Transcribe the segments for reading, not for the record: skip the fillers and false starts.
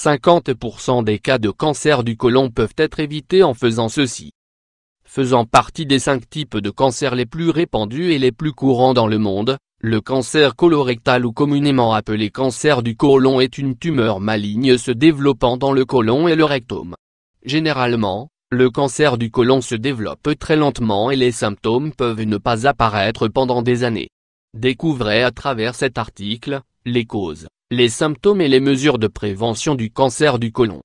50% des cas de cancer du côlon peuvent être évités en faisant ceci. Faisant partie des 5 types de cancers les plus répandus et les plus courants dans le monde, le cancer colorectal ou communément appelé cancer du côlon est une tumeur maligne se développant dans le côlon et le rectum. Généralement, le cancer du côlon se développe très lentement et les symptômes peuvent ne pas apparaître pendant des années. Découvrez à travers cet article, les causes, les symptômes et les mesures de prévention du cancer du côlon.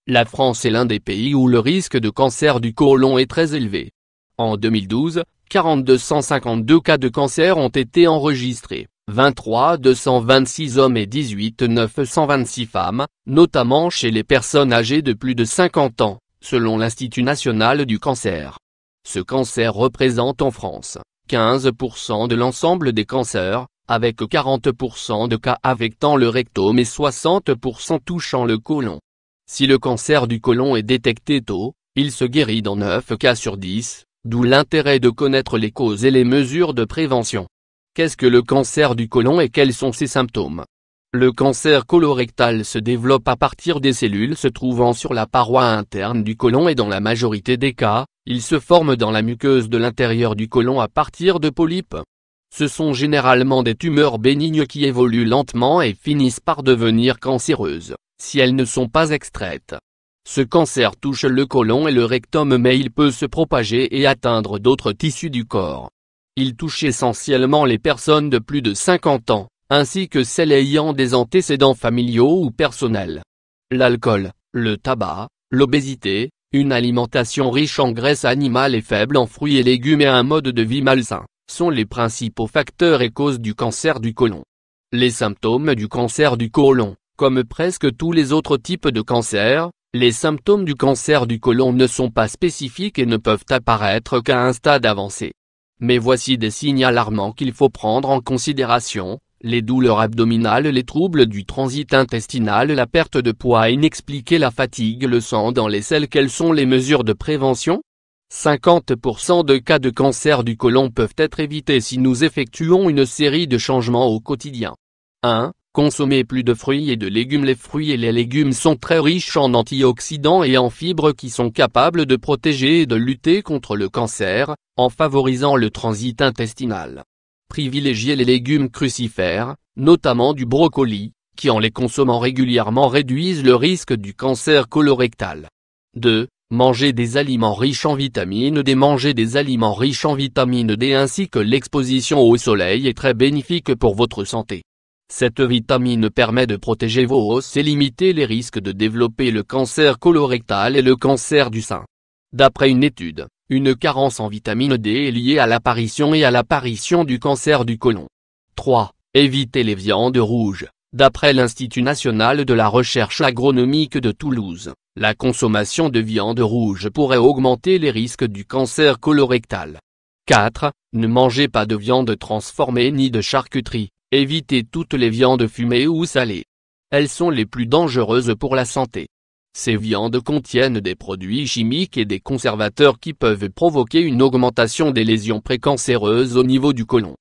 La France est l'un des pays où le risque de cancer du côlon est très élevé. En 2012, 4252 cas de cancer ont été enregistrés, 23 226 hommes et 18 926 femmes, notamment chez les personnes âgées de plus de 50 ans, selon l'Institut national du cancer. Ce cancer représente en France 15% de l'ensemble des cancers, avec 40% de cas affectant le rectum et 60% touchant le côlon. Si le cancer du côlon est détecté tôt, il se guérit dans 9 cas sur 10, d'où l'intérêt de connaître les causes et les mesures de prévention. Qu'est-ce que le cancer du côlon et quels sont ses symptômes? Le cancer colorectal se développe à partir des cellules se trouvant sur la paroi interne du côlon et dans la majorité des cas, il se forme dans la muqueuse de l'intérieur du côlon à partir de polypes. Ce sont généralement des tumeurs bénignes qui évoluent lentement et finissent par devenir cancéreuses, si elles ne sont pas extraites. Ce cancer touche le côlon et le rectum mais il peut se propager et atteindre d'autres tissus du corps. Il touche essentiellement les personnes de plus de 50 ans, ainsi que celles ayant des antécédents familiaux ou personnels. L'alcool, le tabac, l'obésité, une alimentation riche en graisse animale et faible en fruits et légumes et un mode de vie malsain, sont les principaux facteurs et causes du cancer du côlon. Les symptômes du cancer du côlon. Comme presque tous les autres types de cancer, les symptômes du cancer du côlon ne sont pas spécifiques et ne peuvent apparaître qu'à un stade avancé. Mais voici des signes alarmants qu'il faut prendre en considération: les douleurs abdominales, les troubles du transit intestinal, la perte de poids inexpliquée, la fatigue, le sang dans les selles. Quelles sont les mesures de prévention? 50% de cas de cancer du côlon peuvent être évités si nous effectuons une série de changements au quotidien. 1. Consommer plus de fruits et de légumes. Les fruits et les légumes sont très riches en antioxydants et en fibres qui sont capables de protéger et de lutter contre le cancer, en favorisant le transit intestinal. Privilégiez les légumes crucifères, notamment du brocoli, qui en les consommant régulièrement réduisent le risque du cancer colorectal. 2. Manger des aliments riches en vitamine D. Manger des aliments riches en vitamine D ainsi que l'exposition au soleil est très bénéfique pour votre santé. Cette vitamine permet de protéger vos os et limiter les risques de développer le cancer colorectal et le cancer du sein. D'après une étude, une carence en vitamine D est liée à l'apparition du cancer du côlon. 3. Évitez les viandes rouges. D'après l'Institut national de la recherche agronomique de Toulouse, la consommation de viande rouge pourrait augmenter les risques du cancer colorectal. 4. Ne mangez pas de viande transformée ni de charcuterie. Évitez toutes les viandes fumées ou salées. Elles sont les plus dangereuses pour la santé. Ces viandes contiennent des produits chimiques et des conservateurs qui peuvent provoquer une augmentation des lésions précancéreuses au niveau du côlon.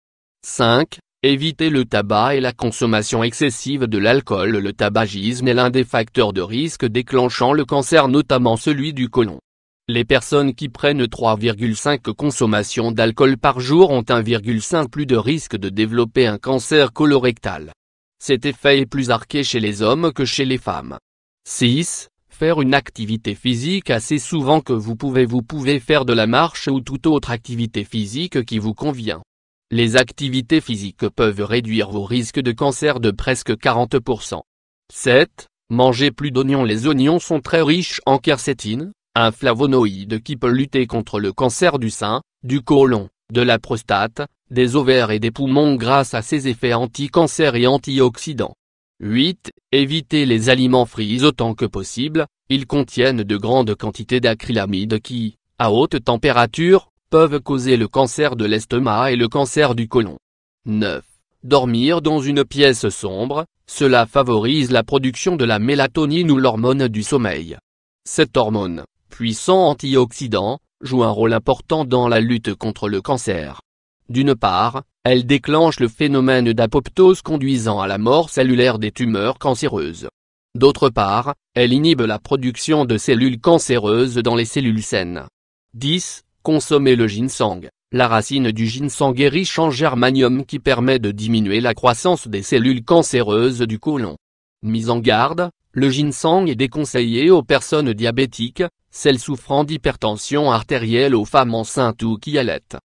5. Évitez le tabac et la consommation excessive de l'alcool. Le tabagisme est l'un des facteurs de risque déclenchant le cancer, notamment celui du côlon. Les personnes qui prennent 3,5 consommations d'alcool par jour ont 1,5 plus de risque de développer un cancer colorectal. Cet effet est plus marqué chez les hommes que chez les femmes. 6. Faire une activité physique assez souvent que vous pouvez faire de la marche ou toute autre activité physique qui vous convient. Les activités physiques peuvent réduire vos risques de cancer de presque 40%. 7. Mangez plus d'oignons. Les oignons sont très riches en quercétine, un flavonoïde qui peut lutter contre le cancer du sein, du côlon, de la prostate, des ovaires et des poumons grâce à ses effets anti-cancer et antioxydants. 8. Évitez les aliments frits autant que possible, ils contiennent de grandes quantités d'acrylamide qui, à haute température, peuvent causer le cancer de l'estomac et le cancer du côlon. 9. Dormir dans une pièce sombre, cela favorise la production de la mélatonine ou l'hormone du sommeil. Cette hormone, puissant antioxydant, joue un rôle important dans la lutte contre le cancer. D'une part, elle déclenche le phénomène d'apoptose conduisant à la mort cellulaire des tumeurs cancéreuses. D'autre part, elle inhibe la production de cellules cancéreuses dans les cellules saines. 10. Consommer le ginseng. La racine du ginseng est riche en germanium qui permet de diminuer la croissance des cellules cancéreuses du côlon. Mise en garde, le ginseng est déconseillé aux personnes diabétiques, celles souffrant d'hypertension artérielle, aux femmes enceintes ou qui allaitent.